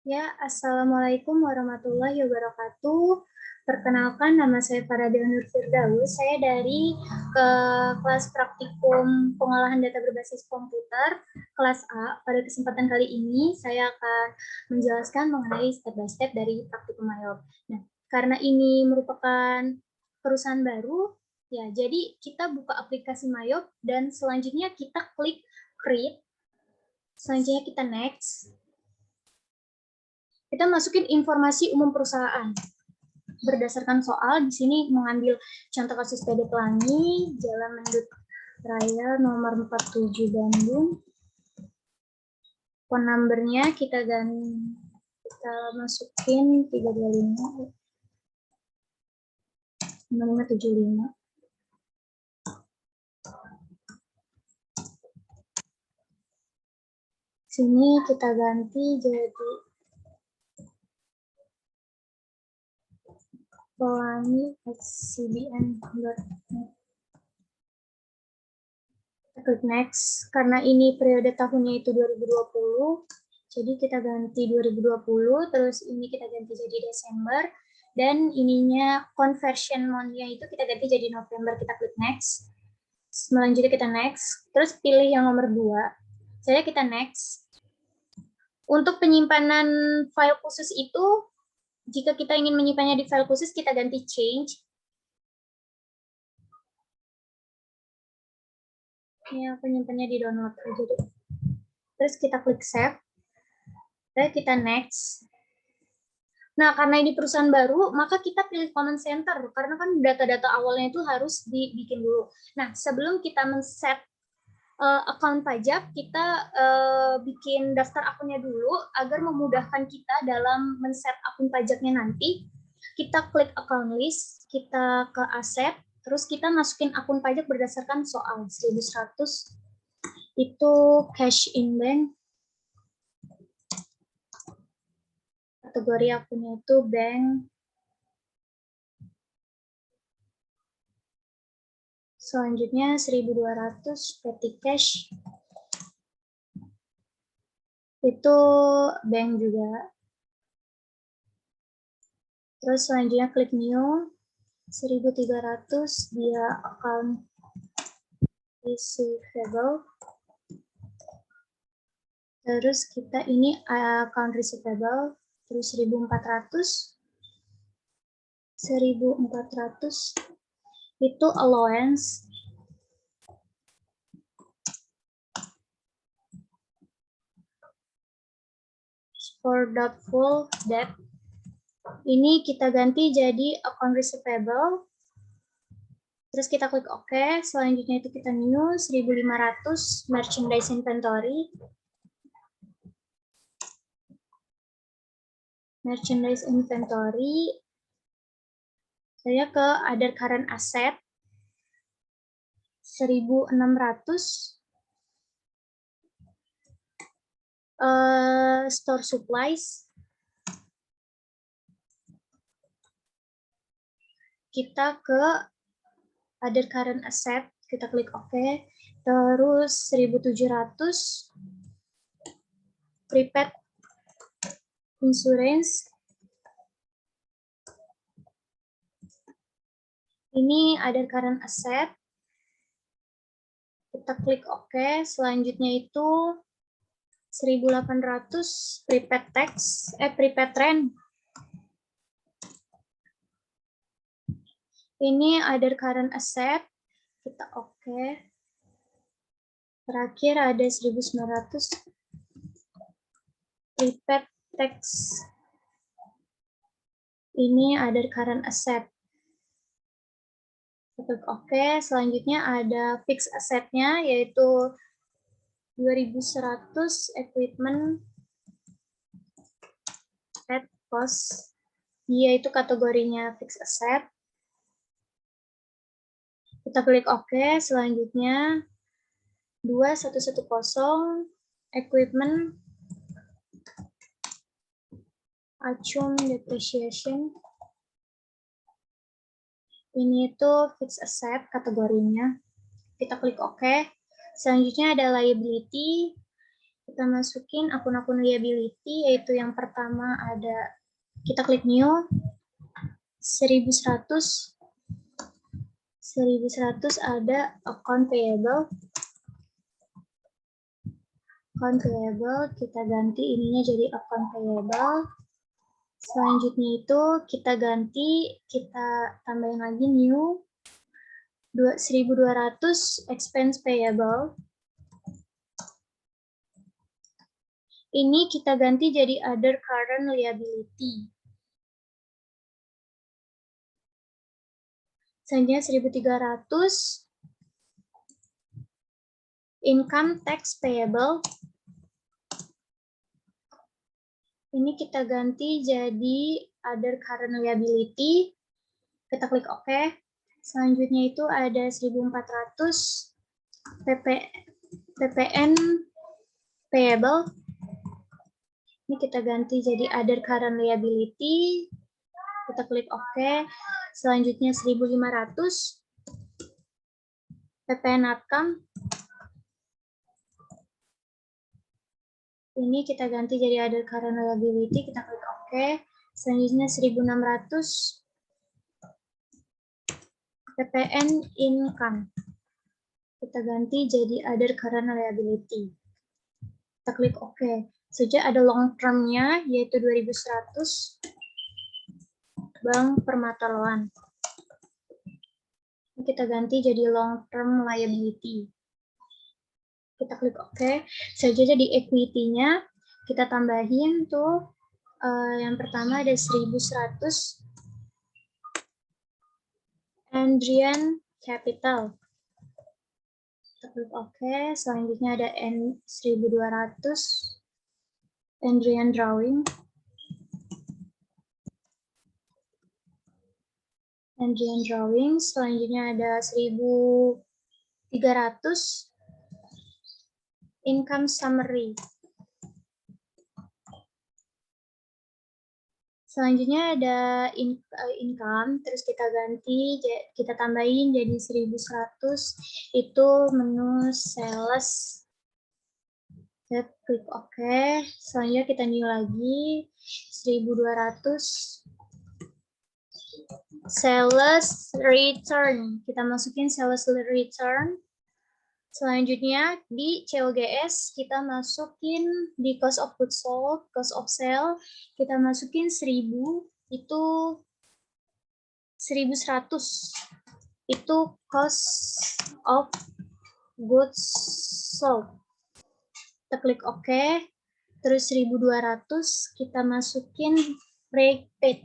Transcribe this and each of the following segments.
Ya, Assalamualaikum warahmatullahi wabarakatuh. Perkenalkan, nama saya Farada Nur Firdaus. Saya dari kelas praktikum pengolahan data berbasis komputer, kelas A. Pada kesempatan kali ini, saya akan menjelaskan mengenai step by step dari praktikum Mayop. Nah, karena ini merupakan perusahaan baru, ya, jadi kita buka aplikasi Mayop dan selanjutnya kita klik create, selanjutnya kita next. Kita masukin informasi umum perusahaan. Berdasarkan soal, di sini mengambil contoh kasus PD Pelangi, Jalan Mendut Raya nomor 47 Bandung. Phone number-nya kita masukin 325 6575. Sini kita ganti jadi pelangi@cbn.net. Klik next, karena ini periode tahunnya itu 2020, jadi kita ganti 2020, terus ini kita ganti jadi Desember, dan ininya conversion month-nya itu kita ganti jadi November, kita klik next. Selanjutnya kita next, terus pilih yang nomor 2, saya kita next. Untuk penyimpanan file khusus itu, jika kita ingin menyimpannya di file khusus, kita ganti change. Ya, penyimpannya di download aja deh. Terus kita klik save. Dan kita next. Nah, karena ini perusahaan baru, maka kita pilih command center, karena kan data-data awalnya itu harus dibikin dulu. Nah, sebelum kita men-set account pajak, kita bikin daftar akunnya dulu, agar memudahkan kita dalam men-set akun pajaknya nanti. Kita klik account list, kita ke aset, terus kita masukin akun pajak berdasarkan soal 1100, itu cash in bank. Kategori akunnya itu bank. Selanjutnya 1200 petty cash. Itu bank juga. Terus selanjutnya klik new. 1300 dia account receivable. Terus kita ini account receivable. Terus 1400. 1400 itu allowance. For doubtful debt, ini kita ganti jadi account receivable. Terus kita klik OK. Selanjutnya itu kita new 1500 merchandise inventory. Merchandise inventory. Saya ke other current asset 1600. Store supplies. Kita ke other current asset, kita klik OK. Terus 1700 prepaid insurance. Ini other current asset. Kita klik OK. Selanjutnya itu 1800 prepaid tax, prepaid rent. Ini other current asset, kita OK. Terakhir ada 1900 prepaid tax. Ini other current asset. Klik OK. Selanjutnya ada fixed assetnya, yaitu 2100 equipment at cost. Dia itu kategorinya fixed asset. Kita klik OK. Selanjutnya 2110 equipment assume depreciation. Ini itu fixed asset kategorinya. Kita klik OK. Selanjutnya ada liability. Kita masukin akun-akun liability, yaitu yang pertama ada, kita klik new, 1100 ada account payable. Account payable, kita ganti ininya jadi account payable. Selanjutnya itu kita ganti, kita tambahin lagi new, 1.200 expense payable. Ini kita ganti jadi other current liability. Selanjutnya 1.300 income tax payable. Ini kita ganti jadi other current liability. Kita klik OK. Selanjutnya itu ada 1.400 PPN payable. Ini kita ganti jadi other current liability. Kita klik OK. Selanjutnya 1.500 PPN outcome. Ini kita ganti jadi other current liability. Kita klik OK. Selanjutnya 1.600 PPN income. Kita ganti jadi other current liability. Kita klik OK. Saja ada long term-nya, yaitu 2.100 Bank Permata Loan. Kita ganti jadi long term liability. Kita klik OK. Selanjutnya di equity-nya kita tambahin tuh yang pertama ada 1.100 Andrian Capital. Kita klik OK. Selanjutnya ada 1.200 Andrian Drawing. Andrian Drawing. Selanjutnya ada 1.300 Income Summary. Selanjutnya ada income, terus kita ganti, kita tambahin jadi 1.100, itu menu sales. Kita klik OK. Selanjutnya kita new lagi, 1.200 sales return. Kita masukin sales return. Selanjutnya di COGS kita masukin di cost of goods sold, cost of sale, kita masukin 1.000, itu 1.100. Itu cost of goods sold. Kita klik OK. Terus 1.200 kita masukin rate paid.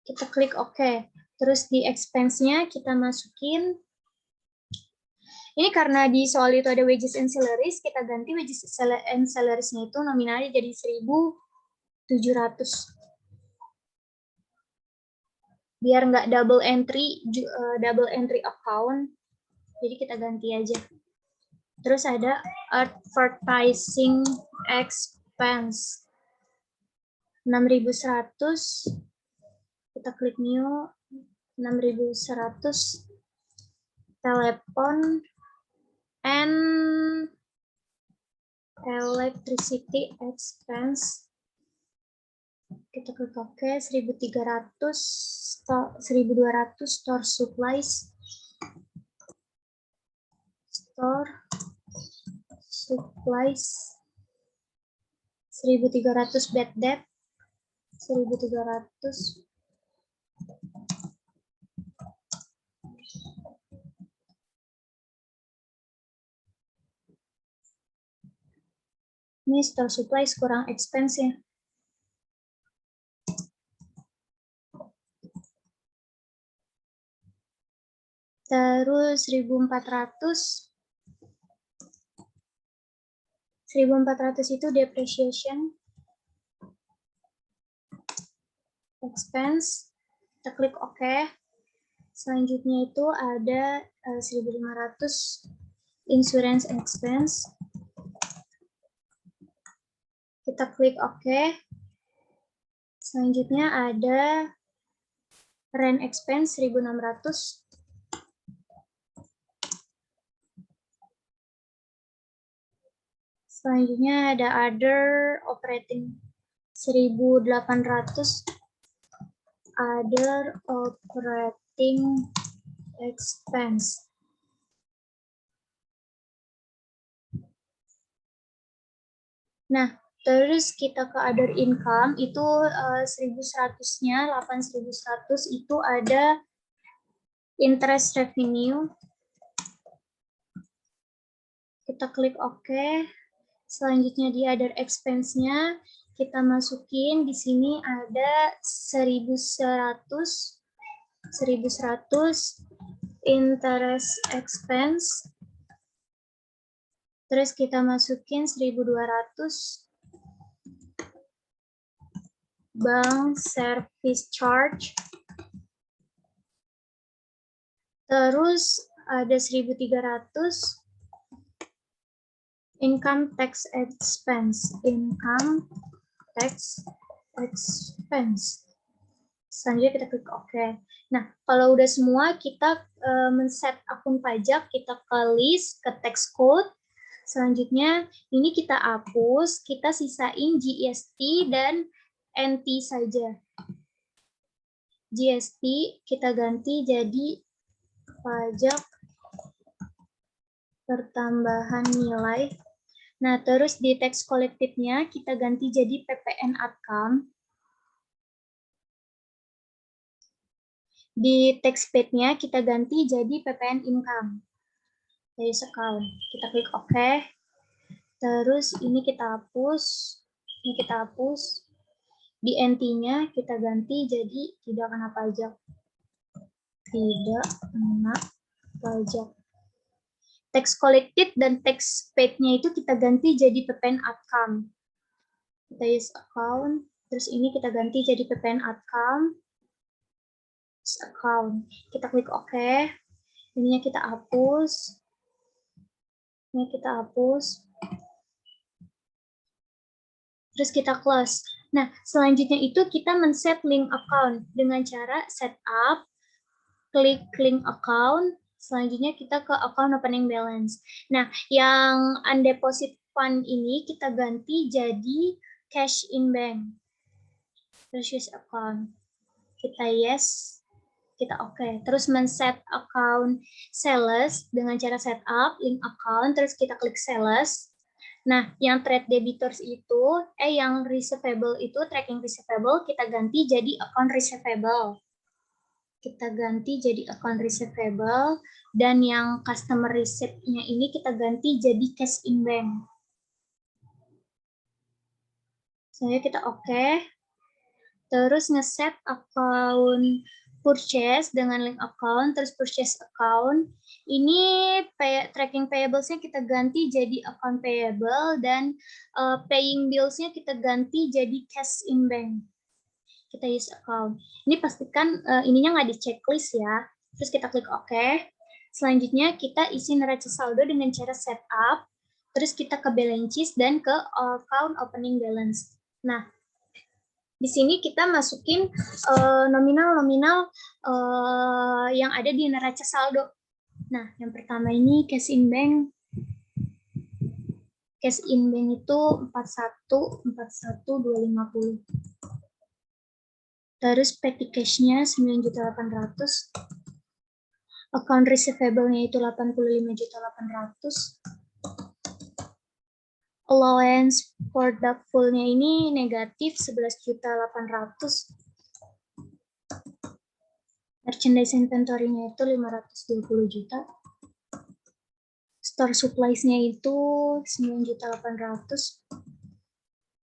Kita klik OK. Terus di expense-nya kita masukin, ini karena di soal itu ada wages and salaries, kita ganti wages and salaries-nya itu nominalnya jadi 1.700. Biar nggak double entry account, jadi kita ganti aja. Terus ada advertising expense 6.100, kita klik new. 6.100 telepon and electricity expense. Kita klik OK. 1.300 1.200 store supplies. Store supplies. 1.300 bad debt. 1.300 ini store supplies kurang expense ya. Terus 1.400 itu depreciation expense. Kita klik OK. Selanjutnya itu ada 1.500 insurance expense. Kita klik OK. Selanjutnya ada rent expense 1.600. Selanjutnya ada other operating 1.800 other operating expense. Nah, terus kita ke other income itu 1.100-nya, 8.100 itu ada interest revenue. Kita klik OK. Selanjutnya di other expense-nya kita masukin di sini ada 1.100 interest expense. Terus kita masukin 1.200 bank service charge. Terus ada 1.300 income tax expense. Income tax expense. Selanjutnya kita klik OK. Nah, kalau udah semua, kita men-set akun pajak, kita ke list, ke tax code. Selanjutnya, ini kita hapus, kita sisain GST dan NT saja. GST kita ganti jadi pajak pertambahan nilai. Nah, terus di tax collected-nya kita ganti jadi PPN outcome. Di tax paid-nya kita ganti jadi PPN income. Dari account. Kita klik OK. Terus ini kita hapus. Ini kita hapus. Di NT-nya kita ganti jadi tidak kena pajak. Tidak kena pajak. Tax collected dan tax paid-nya itu kita ganti jadi PPN outcome. Kita use account, terus ini kita ganti jadi PPN outcome. Account. Kita klik OK. Ininya kita hapus. Ini kita hapus. Terus kita close. Nah, selanjutnya itu kita men-set link account dengan cara setup, klik link account. Selanjutnya kita ke account opening balance. Nah, yang undeposit fund ini kita ganti jadi cash in bank. Terus use account. Kita yes, kita oke. Terus men-set account sales dengan cara setup link account, terus kita klik sales. Nah, yang trade debitors itu, yang receivable itu, tracking receivable, kita ganti jadi account receivable. Kita ganti jadi account receivable, dan yang customer receipt-nya ini kita ganti jadi cash in bank. Saya kita oke. Terus nge-set account purchase dengan link account, terus purchase account. Ini tracking payables-nya kita ganti jadi account payable, dan paying bills-nya kita ganti jadi cash in bank. Kita use account. Ini pastikan ininya nggak di checklist ya. Terus kita klik OK. Selanjutnya kita isi neraca saldo dengan cara setup. Terus kita ke balance sheet dan ke account opening balance. Nah, di sini kita masukin nominal-nominal yang ada di neraca saldo. Nah, yang pertama ini cash in bank. Cash in bank itu 41.250. Terus petty cash-nya 9.800.000. Account receivable-nya itu 85.800.000. Allowance for doubtful-nya ini negatif 11.800.000. Merchandise inventory-nya itu 520 juta. Store supplies-nya itu 9.800.000.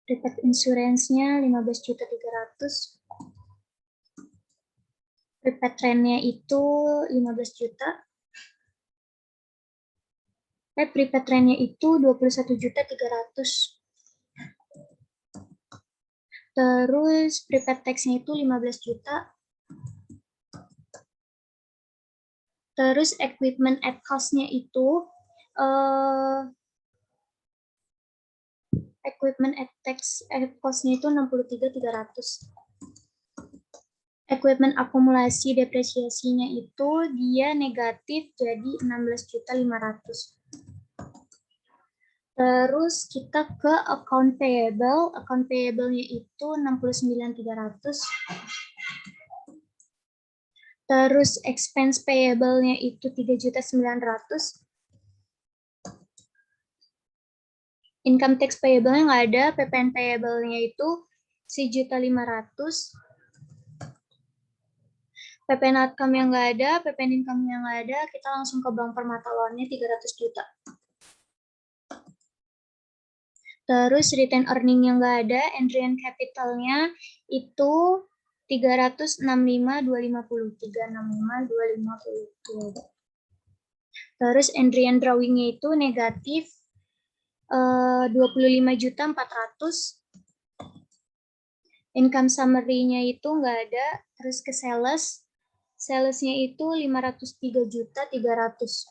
Prepaid insurance-nya 15.300.000. Prepaid rent-nya itu 15 juta. Prepaid rent-nya itu 21.300.000. Terus prepaid tax-nya itu 15 juta. Terus equipment at cost-nya itu equipment at cost-nya itu 63.300. Equipment akumulasi depresiasinya itu dia negatif jadi 16.500. Terus kita ke account payable. Account payable-nya itu 69.300. Terus expense payable-nya itu 3.900.000. Income tax payable-nya nggak ada, PPN payable-nya itu 1.500.000. PPN outcome yang nggak ada, PPN income yang nggak ada, kita langsung ke bank permata loan-nya 300 juta. Terus return earning yang nggak ada, Andrian capital-nya itu 365.250. 365.250. Terus Andrian drawing-nya itu negatif 25.400.000. Income summary-nya itu nggak ada. Terus ke sales. Sales-nya itu 503.300.000.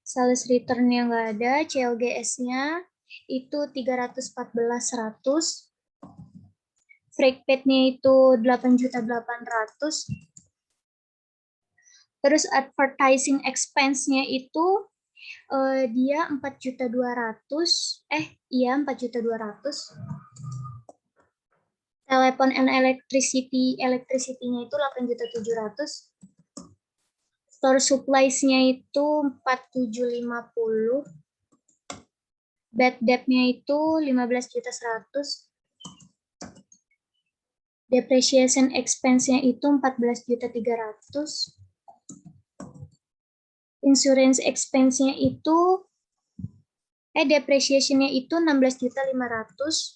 Sales return-nya nggak ada. CLGS-nya itu 314.100. Freight paid-nya itu 8.800.000. Terus advertising expense-nya itu dia 4.200.000. Iya 4.200.000. Telepon and electricity-nya itu 8.700.000. Store supplies-nya itu 4.750. Bad debt-nya itu 15.100.000. Depreciation expense-nya itu 14.300.000. Insurance expense-nya itu depreciation-nya itu 16.500.000.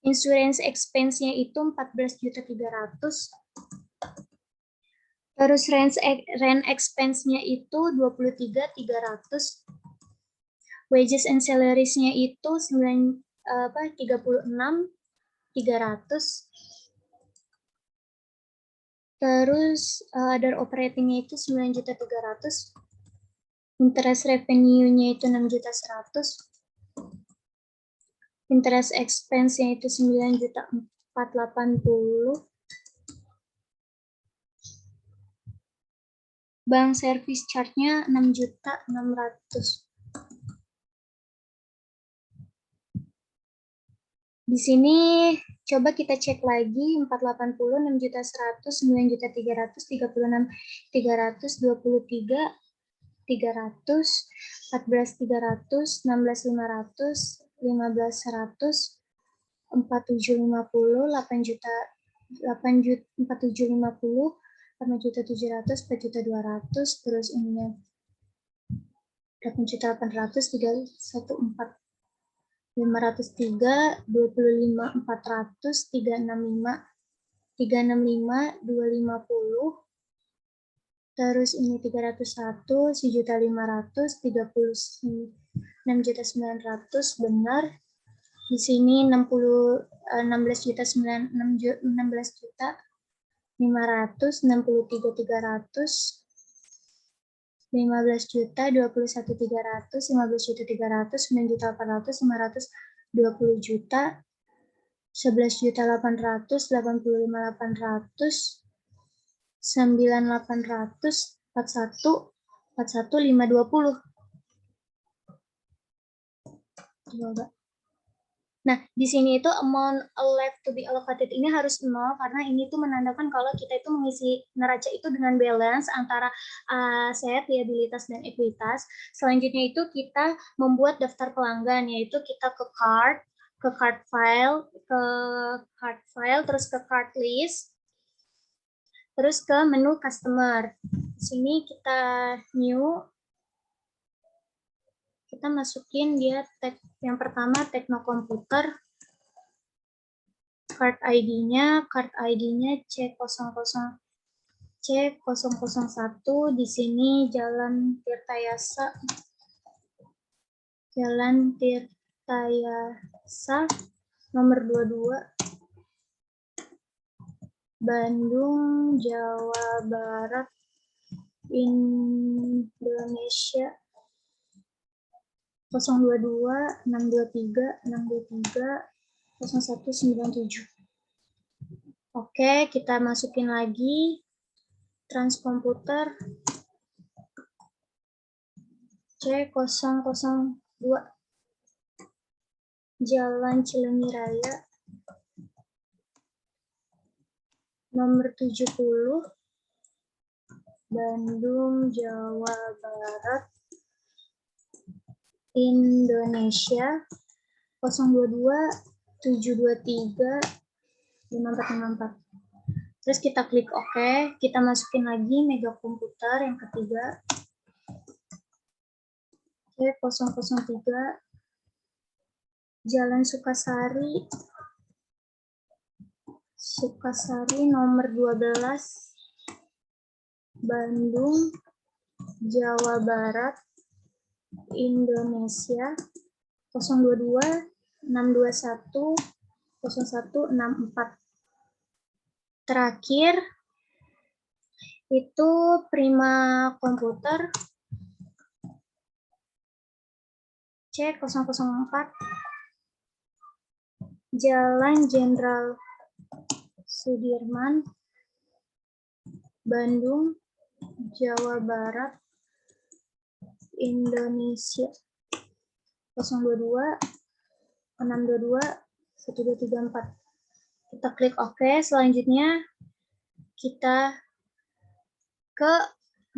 Insurance expense-nya itu 14.300.000. Terus rent expense-nya itu 23.300. Wages and salaries-nya itu 36.300. Terus other operating-nya itu 9.300. Interest revenue-nya itu 6.100. Interest expense-nya itu 9.480. Bank service charge-nya 6.600. Di sini coba kita cek lagi 480, 6.100, 9.300, 36.300, 23, 300, 14.300, 16.500, 15.100, 4.750, 4.750, 8.700, 4.200, terus ininya 8.800, 314. 503, 25.400, 365, 365, 250, terus ini 301, 1.500, 36.900, benar. Di sini 16.900, 16 juta 500, 63.300, 15 juta, 21.300, 15 juta 300, 9.800, 520 juta, 11 juta 800, 85.800, 9.800, 41, 41, 520. Coba. Nah, di sini itu amount left to be allocated ini harus 0 karena ini tuh menandakan kalau kita itu mengisi neraca itu dengan balance antara aset, liabilitas, dan ekuitas. Selanjutnya itu kita membuat daftar pelanggan, yaitu kita ke cart file, terus ke cart list, terus ke menu customer. Di sini kita new, kita masukin dia tag yang pertama Tekno Komputer, card ID-nya C00, C001, di sini Jalan Tirtayasa, nomor 22, Bandung, Jawa Barat, Indonesia. 022 623 0197. Oke, kita masukin lagi transkomputer C002 Jalan Cilenyi Raya nomor 70 Bandung, Jawa Barat, Indonesia 022 723 5454. Terus kita klik OK, kita masukin lagi mega komputer yang ketiga. C003 Jalan Sukasari nomor 12 Bandung, Jawa Barat, Indonesia 022 621 0164. Terakhir itu Prima Komputer C004 Jalan Jenderal Sudirman, Bandung, Jawa Barat, Indonesia 022 622 1234. Kita klik OK. Selanjutnya kita ke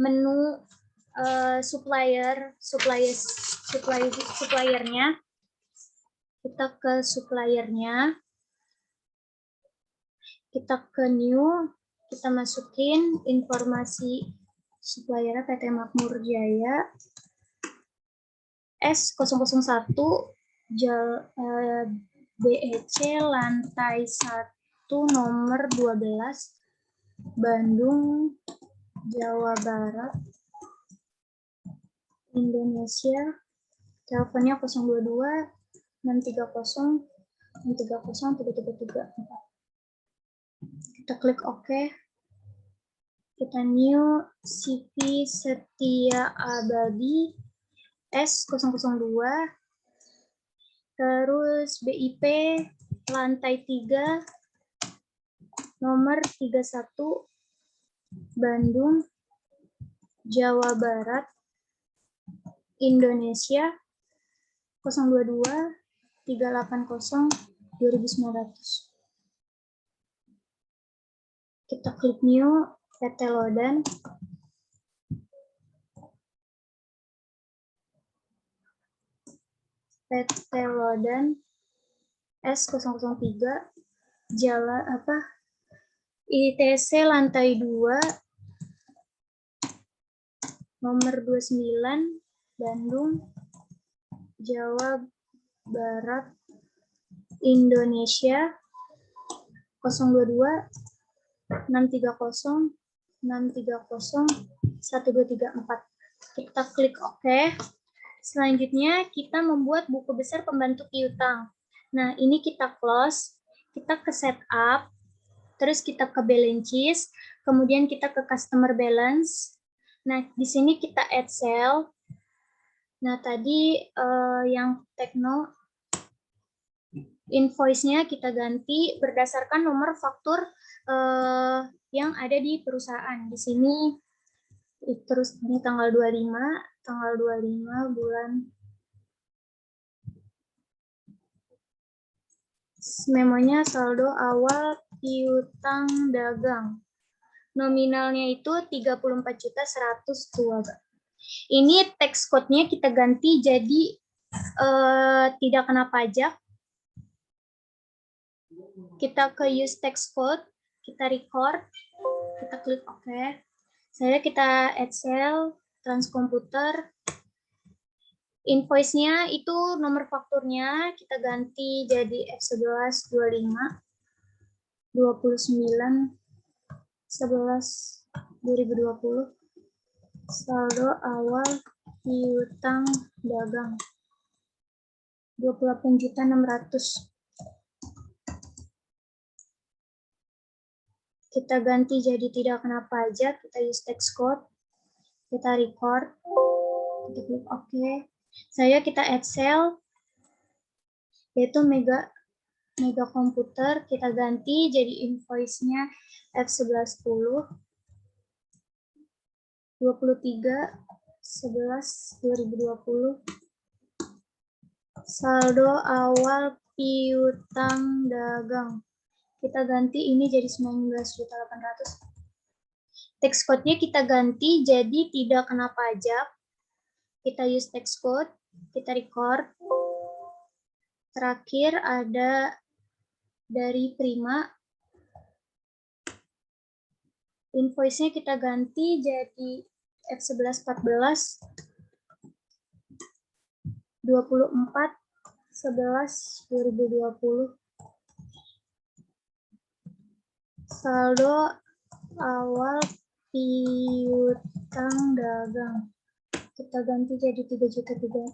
menu suppliernya. Kita ke suppliernya. Kita ke new. Kita masukin informasi supplier PT Makmur Jaya S001 BEC lantai 1 nomor 12 Bandung, Jawa Barat, Indonesia. Teleponnya 022 630 630 333. Kita klik OK. Kita new CV Setia Abadi S002. Terus BIP lantai 3 nomor 31 Bandung, Jawa Barat, Indonesia 022 380 2900. Kita klik new PT Lodan. PT Lodan S003 Jalan ITC lantai 2 nomor 29 Bandung, Jawa Barat, Indonesia 022 630 630 1234. Kita klik OK. Selanjutnya kita membuat buku besar pembantu piutang. Nah, ini kita close, kita ke setup, terus kita ke balance sheet, kemudian kita ke customer balance. Nah, di sini kita add sale. Nah, tadi yang Tekno invoice-nya kita ganti berdasarkan nomor faktur yang ada di perusahaan. Di sini terus ini tanggal 25 bulan. Memonya saldo awal piutang dagang. Nominalnya itu 34.102. Ini tax code-nya kita ganti jadi tidak kena pajak. Kita ke use tax code, kita record, kita klik OK. Kita add cell, transkomputer. Invoice-nya itu nomor fakturnya kita ganti jadi F11 25 29 11 2020. Saldo awal piutang dagang 28.600. Kita ganti jadi tidak kena pajak, kita use tax code, kita record, kita klik OK. Kita add cell, yaitu mega komputer, kita ganti jadi invoice-nya F1110 23 11/2020. Saldo awal piutang dagang. Kita ganti ini jadi 19.800. Tax code-nya kita ganti jadi tidak kena pajak. Kita use tax code, kita record. Terakhir ada dari Prima. Invoice-nya kita ganti jadi F1114 24/11/2020. Saldo awal piutang dagang. Kita ganti jadi 3.300.000.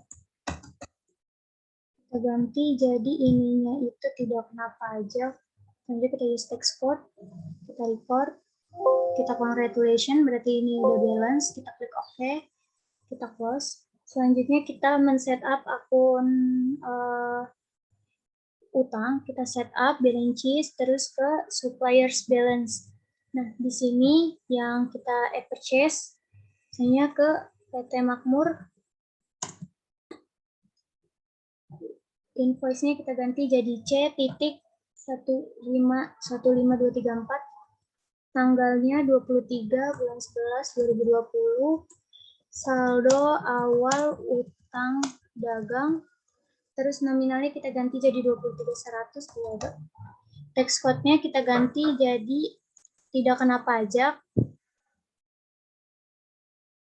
Kita ganti jadi ininya itu tidak kena pajak. Nanti kita use tax code, kita record, kita congratulation, berarti ini udah balance. Kita klik OK, kita close. Selanjutnya kita men-setup akun utang, kita setup balance sheet, terus ke suppliers balance. Nah, di sini yang kita purchase, misalnya ke PT Makmur, invoice-nya kita ganti jadi C.1515234, tanggalnya 23/11/2020, saldo awal utang dagang, terus nominalnya kita ganti jadi 23.100, tax code-nya kita ganti jadi tidak kena pajak.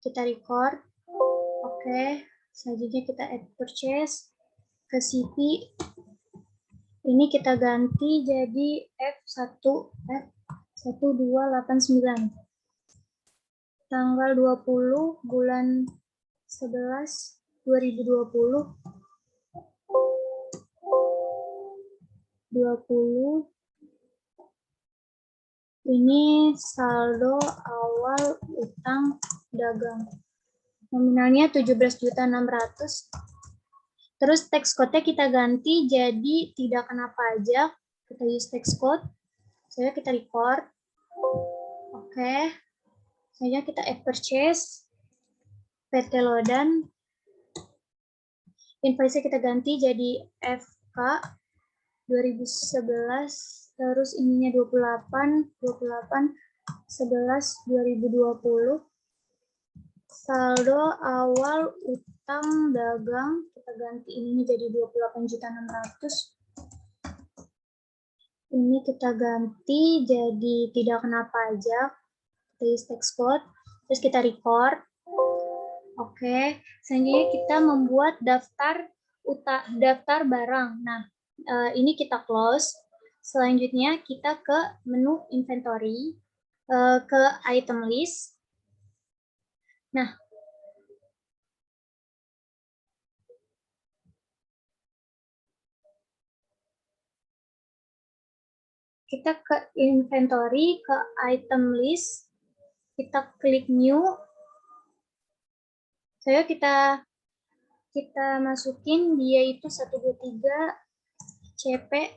Kita record. Oke. Selanjutnya kita add purchase ke CP. Ini kita ganti jadi F1289. Tanggal 20 bulan 11 2020. 20. Ini saldo awal utang dagang. Nominalnya 17.600.000. Terus tax code-nya kita ganti jadi tidak kena pajak. Kita use tax code. Saya kita record. Oke. Saya kita add purchase. PT Lodan. Invoice-nya kita ganti jadi FK 2011. Terus ininya 28/11/2020. Saldo awal utang dagang, kita ganti ini jadi 28.600.000. Ini kita ganti jadi tidak kena pajak. Kita use tax code, terus kita record. Oke, selanjutnya kita membuat daftar barang. Nah, ini kita close. Selanjutnya kita ke menu inventory, ke item list. Nah, kita ke inventory, ke item list, kita klik new. Kita masukin dia itu 123 CP.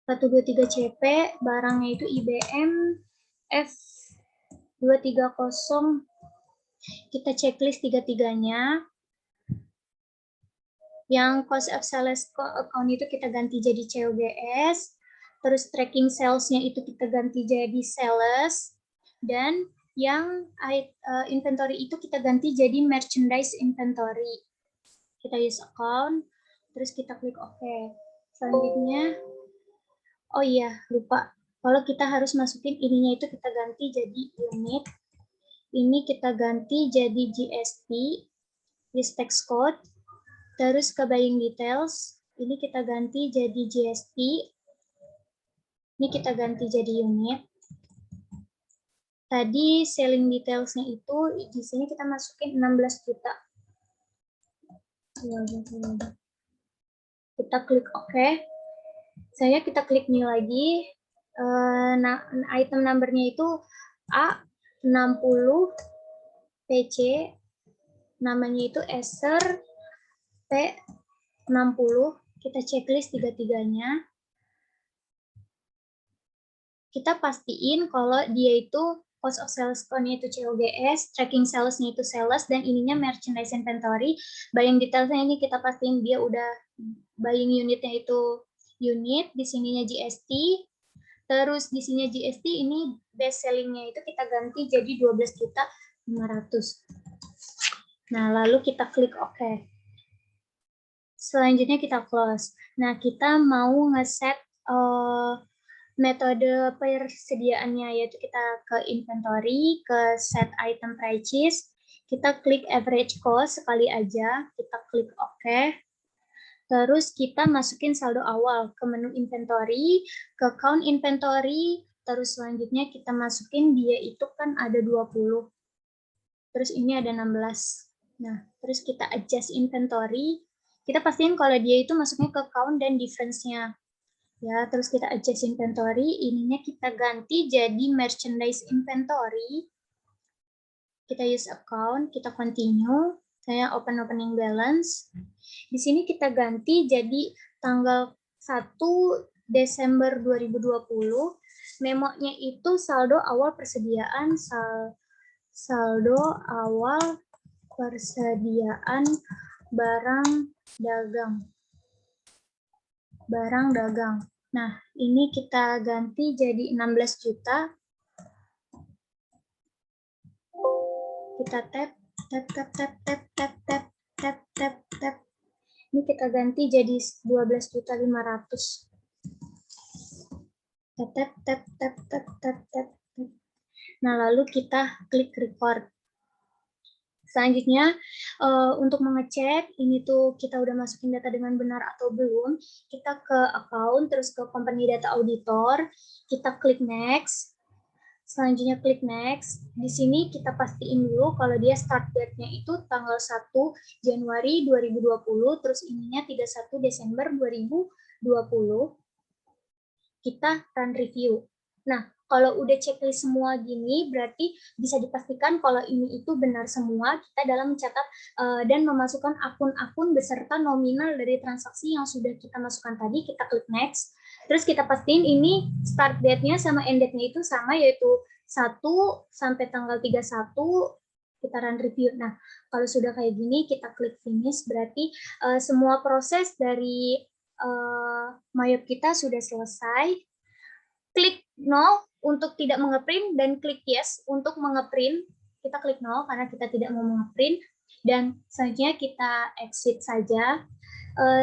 123 CP, barangnya itu IBM F230. Kita checklist tiga-tiganya. Yang cost of sales account itu kita ganti jadi COGS. Terus tracking sales-nya itu kita ganti jadi sales. Dan yang inventory itu kita ganti jadi merchandise inventory. Kita use account, terus kita klik OK. Selanjutnya, oh iya, lupa. Kalau kita harus masukin ininya itu kita ganti jadi unit. Ini kita ganti jadi GST, list tax code. Terus ke buying details, ini kita ganti jadi GST. Ini kita ganti jadi unit. Tadi selling details-nya itu di sini kita masukin 16 juta. Kita klik OK. Kita klik new lagi. Nah, item number-nya itu A60 PC. Namanya itu Acer P60. Kita checklist tiga-tiganya. Kita pastiin kalau dia itu cost of sales count-nya itu COGS, tracking sales-nya itu sales, dan ininya merchandise inventory. Buying details-nya ini kita pastiin dia udah buying unitnya itu unit, di sininya GST, terus di sini GST ini best selling-nya itu kita ganti jadi 12.500.000. Nah, lalu kita klik OK. Selanjutnya kita close. Nah, kita mau ngeset metode persediaannya, yaitu kita ke inventory, ke set item prices, kita klik average cost sekali aja, kita klik OK. Terus kita masukin saldo awal ke menu inventory, ke count inventory, terus selanjutnya kita masukin dia itu kan ada 20. Terus ini ada 16. Nah, terus kita adjust inventory. Kita pastiin kalau dia itu masuknya ke count dan difference-nya. Ya, terus kita adjust inventory, ininya kita ganti jadi merchandise inventory. Kita use account, kita continue. Saya opening balance. Di sini kita ganti jadi tanggal 1 Desember 2020. Memonya itu saldo awal persediaan, saldo awal persediaan barang dagang. Barang dagang. Nah, ini kita ganti jadi 16 juta. Kita tap. Ini kita ganti jadi 12.500.000. Tap. Nah, lalu kita klik record. Selanjutnya, untuk mengecek ini tuh kita udah masukin data dengan benar atau belum, kita ke account, terus ke company data auditor, kita klik next. Selanjutnya klik next. Di sini kita pastiin dulu kalau dia start date-nya itu tanggal 1 Januari 2020, terus ininya 31 Desember 2020. Kita run review. Nah, kalau udah checklist semua gini, berarti bisa dipastikan kalau ini itu benar semua. Kita dalam mencatat dan memasukkan akun-akun beserta nominal dari transaksi yang sudah kita masukkan tadi. Kita klik next. Terus kita pastiin ini start date-nya sama end date-nya itu sama, yaitu 1 sampai tanggal 31. Kita run review. Nah, kalau sudah kayak gini, kita klik finish. Berarti semua proses dari Mayop kita sudah selesai. Klik no untuk tidak mengeprint dan klik yes untuk mengeprint. Kita klik no karena kita tidak mau mengeprint, dan selanjutnya kita exit saja.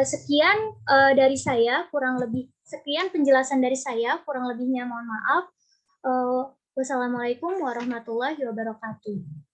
Sekian dari saya, kurang lebih sekian penjelasan dari saya, kurang lebihnya mohon maaf. Wassalamualaikum warahmatullahi wabarakatuh.